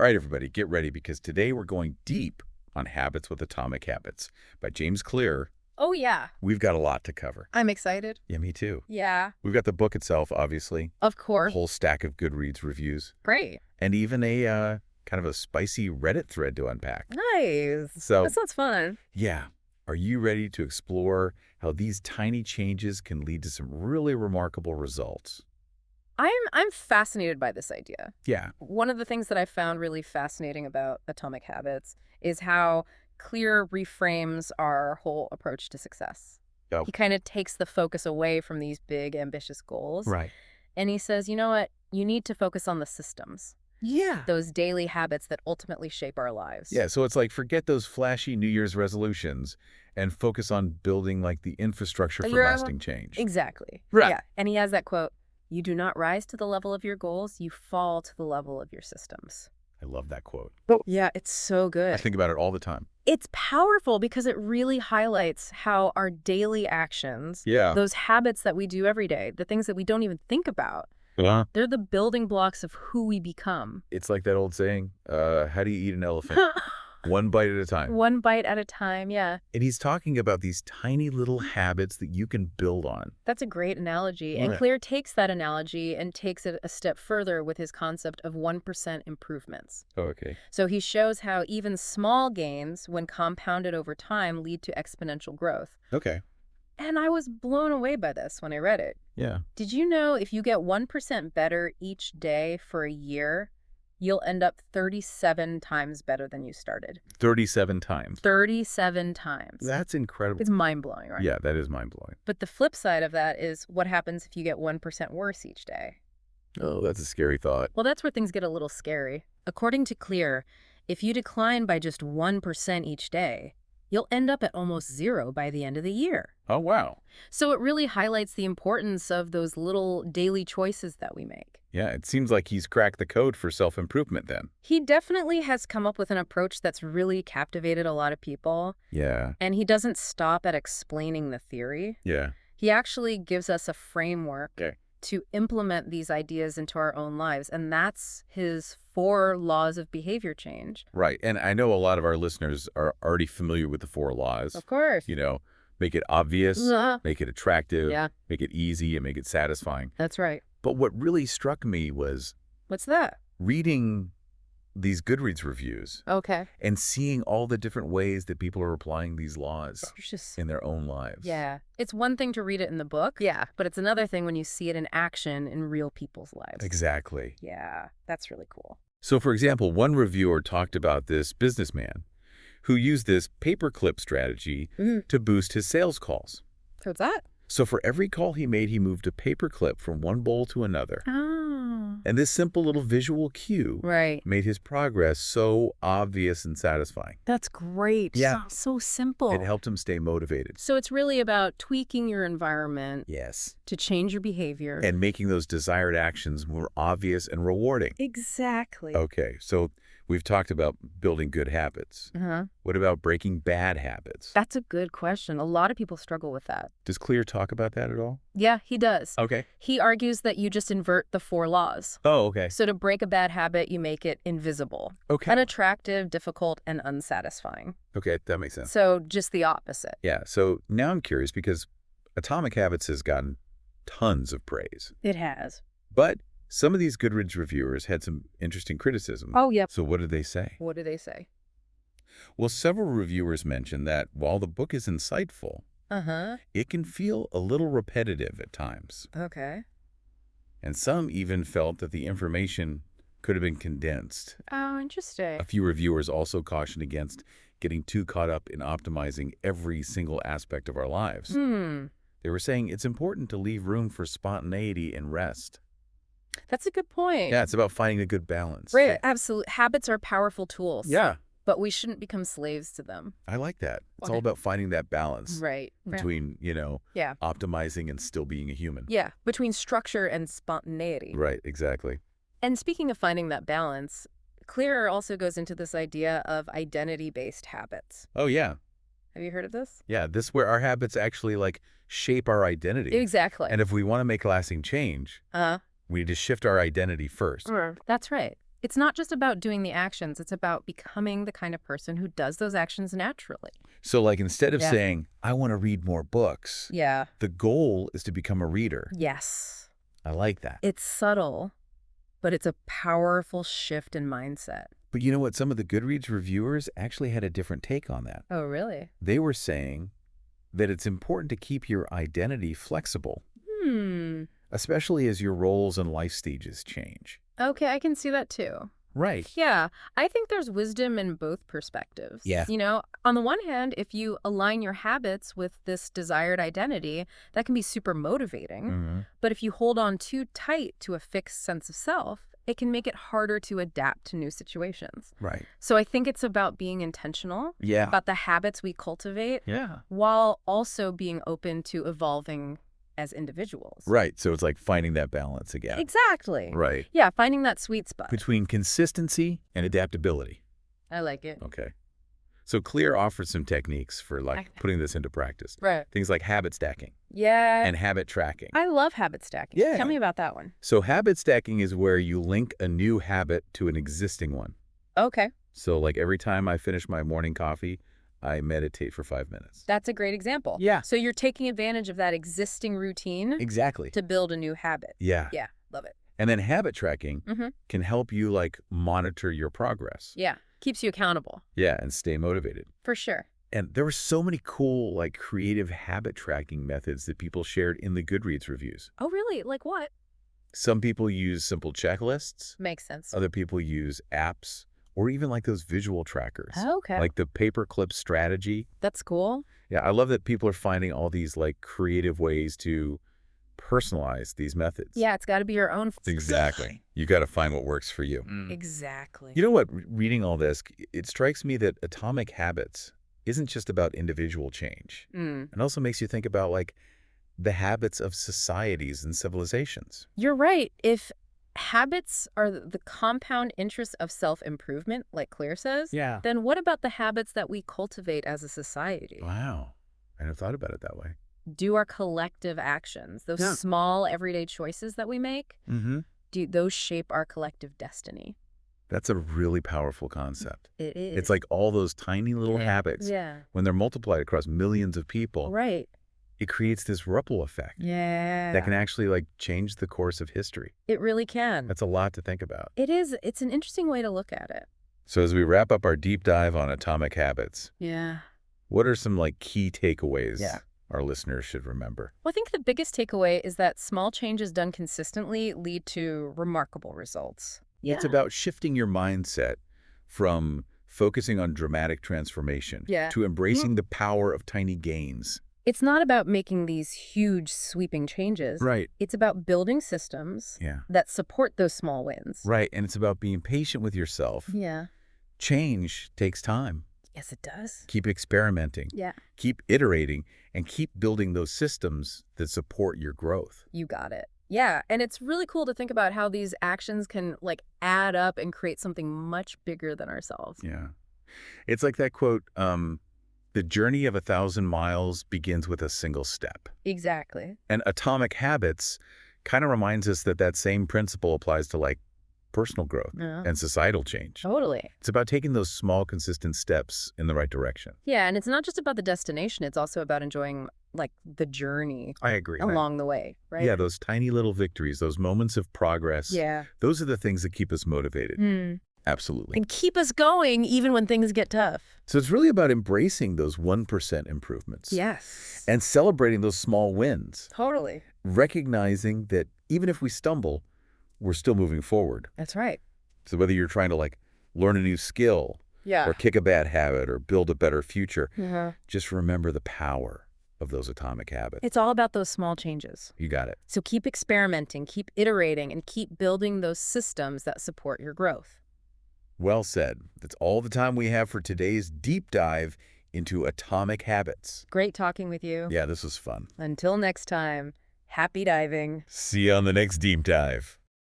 All right, everybody, get ready because today we're going deep on Habits with Atomic Habits by James Clear. Oh, yeah. We've got a lot to cover. I'm excited. Yeah, me too. Yeah. We've got the book itself, obviously, Of a course. whole stack of Goodreads reviews, Great. and even a kind of a spicy Reddit thread to unpack. Nice. So, That sounds fun. yeah, are you ready to explore how these tiny changes can lead to some really remarkable results? I'm fascinated by this idea. Yeah. One of the things that I found really fascinating about Atomic Habits is how Clear reframes our whole approach to success. Oh. He kind of takes the focus away from these big, ambitious goals. Right. And he says, you know what? You need to focus on the systems, Yeah. those daily habits that ultimately shape our lives. Yeah, so it's like forget those flashy New Year's resolutions and focus on building like the infrastructure for lasting change. Exactly. Right. Yeah. And he has that quote, "You do not rise to the level of your goals, you fall to the level of your systems." I love that quote. Yeah, it's so I good. think about it all the time. It's powerful because it really highlights how our daily actions, Yeah. those habits that we do every day, the things that we don't even think about, they're the building blocks of who we become. It's like that old saying, how do you eat an elephant? One bite at a time. One bite at a time, yeah. And he's talking about these tiny little habits that you can build on. That's a great analogy. And Yeah. Clear takes that analogy and takes it a step further with his concept of 1% improvements. Oh, okay. So he shows how even small gains, when compounded over time, lead to exponential growth. Okay. And I was blown away by this when I read it. Yeah. Did you know if you get 1% better each day for a year, you'll end up 37 times better than you started? 37 times. 37 times. That's incredible. It's mind-blowing, right? Yeah, that is mind-blowing. But the flip side of that is what happens if you get 1% worse each day? Oh, that's a scary thought. Well, that's where things get a little scary. According to Clear, if you decline by just 1% each day, you'll end up at almost zero by the end of the year. Oh, wow. So it really highlights the importance of those little daily choices that we make. Yeah, it seems like he's cracked the code for self-improvement then. He definitely has come up with an approach that's really captivated a lot of people. Yeah. And he doesn't stop at explaining the theory. Yeah. He actually gives us a framework Okay. to implement these ideas into our own lives. And that's his 4 laws of behavior change. Right. And I know a lot of our listeners are already familiar with the 4 laws. Of course. You know, make it obvious, make it attractive, Yeah. make it easy, and make it satisfying. That's right. But what really struck me was What's that? reading these Goodreads reviews Okay. and seeing all the different ways that people are applying these laws It's just, in their own lives. yeah. It's one thing to read it in the book. Yeah. But it's another thing when you see it in action in real people's lives. Exactly. Yeah. That's really cool. So, for example, one reviewer talked about this businessman who used this paperclip strategy to boost his sales calls. So what's that? So for every call he made, he moved a paperclip from one bowl to another. Oh. And this simple little visual cue Right. made his progress so obvious and satisfying. That's great. Yeah. So simple. It helped him stay motivated. So it's really about tweaking your environment Yes. to change your behavior. And making those desired actions more obvious and rewarding. Exactly. Okay, so we've talked about building good habits. What about breaking bad habits? That's a good question. A lot of people struggle with that. Does Clear talk about that at all? Yeah, he does. Okay. He argues that you just invert the 4 laws. Oh, okay. So to break a bad habit, you make it invisible, Okay. unattractive, difficult, and unsatisfying. Okay, that makes sense. So just the opposite. Yeah, so now I'm curious because Atomic Habits has gotten tons of praise. It has. But some of these Goodreads reviewers had some interesting criticism. Oh, yep. So what did they say? What do they say? Well, several reviewers mentioned that while the book is insightful, it can feel a little repetitive at times. Okay. And some even felt that the information could have been condensed. Oh, interesting. A few reviewers also cautioned against getting too caught up in optimizing every single aspect of our lives. They were saying it's important to leave room for spontaneity and rest. That's a good point. Yeah, it's about finding a good balance. Right. Absolutely. Habits are powerful tools. Yeah, But we shouldn't become slaves to them. I like that. It's Okay. all about finding that balance Right. between, Yeah. optimizing and still being a human. Yeah. Between structure and spontaneity. Right, exactly. And speaking of finding that balance, Clear also goes into this idea of identity-based habits. Oh, yeah. Have you heard of this? Yeah, this is where our habits actually, shape our identity. Exactly. And if we want to make lasting change, we need to shift our identity first. That's right. It's not just about doing the actions. It's about becoming the kind of person who does those actions naturally. So like instead of Yeah. saying, I want to read more books, Yeah. the goal is to become a reader. Yes. I like that. It's subtle, but it's a powerful shift in mindset. But you know what? Some of the Goodreads reviewers actually had a different take on that. Oh, really? They were saying that it's important to keep your identity flexible, especially as your roles and life stages change. Okay, I can see that too. Right. Yeah, I think there's wisdom in both perspectives. Yeah. You know, on the one hand, if you align your habits with this desired identity, that can be super motivating. But if you hold on too tight to a fixed sense of self, it can make it harder to adapt to new situations. Right. So I think it's about being intentional Yeah. about the habits we cultivate Yeah. while also being open to evolving as individuals. Right. So it's like finding that balance again. Exactly. Right. Yeah, finding that sweet spot. Between consistency and adaptability. I like it. Okay. So Clear offers some techniques for like putting this into practice. Right. Things like habit stacking Yeah. and habit tracking. I love habit stacking. Yeah. Tell me about that one. So habit stacking is where you link a new habit to an existing one. Okay. So like every time I finish my morning coffee, I meditate for 5 minutes. That's a great example. Yeah. So you're taking advantage of that existing routine Exactly. to build a new habit. Yeah. Yeah. Love it. And then habit tracking Mm-hmm. can help you like monitor your progress. Yeah. Keeps you accountable. Yeah, and stay motivated. For sure. And there were so many cool like creative habit tracking methods that people shared in the Goodreads reviews. Oh, really? Like what? Some people use simple checklists. Makes sense. Other people use apps or even like those visual trackers. Okay. Like the paperclip strategy. That's cool. Yeah, I love that people are finding all these like creative ways to personalize these methods. Yeah, it's got to be your own. Exactly. You got to find what works for you. Exactly. You know what? Reading all this, it strikes me that Atomic Habits isn't just about individual change. It also makes you think about like the habits of societies and civilizations. You're right. If habits are the compound interest of self-improvement, like Claire says, Yeah. then what about the habits that we cultivate as a society? Wow. I never thought about it that way. Do our collective actions, those Yeah. small everyday choices that we make, do those shape our collective destiny? That's a really powerful concept. It is. It's like all those tiny little habits, Yeah. when they're multiplied across millions of people, Right. it creates this ripple effect Yeah. that can actually like change the course of history. It really can. That's a lot to think about. It is. It's an interesting way to look at it. So as we wrap up our deep dive on Atomic Habits, Yeah. what are some like key takeaways Yeah. our listeners should remember? Well, I think the biggest takeaway is that small changes done consistently lead to remarkable results. It's about shifting your mindset from focusing on dramatic transformation to embracing the power of tiny gains. It's not about making these huge sweeping changes. Right. It's about building systems that support those small wins. Right. And it's about being patient with yourself. Yeah. Change takes time. Yes, it does. Keep experimenting. Yeah. Keep iterating and keep building those systems that support your growth. You got it. Yeah, and it's really cool to think about how these actions can like add up and create something much bigger than ourselves. Yeah. It's like that quote, the journey of 1,000 miles begins with a single step. Exactly. And Atomic Habits kind of reminds us that that same principle applies to like personal growth and societal change. Totally. It's about taking those small, consistent steps in the right direction. Yeah, and it's not just about the destination. It's also about enjoying like the journey I agree. along the way, right? Yeah, those tiny little victories, those moments of progress. Yeah. Those are the things that keep us motivated. Absolutely. And keep us going even when things get tough. So it's really about embracing those 1% improvements. Yes. And celebrating those small wins. Totally. Recognizing that even if we stumble, we're still moving forward. That's right. So whether you're trying to like learn a new skill or kick a bad habit or build a better future, just remember the power of those atomic habits. It's all about those small changes. You got it. So keep experimenting, keep iterating, and keep building those systems that support your growth. Well said. That's all the time we have for today's deep dive into Atomic Habits. Great talking with you. Yeah, this was fun. Until next time, happy diving. See you on the next deep dive.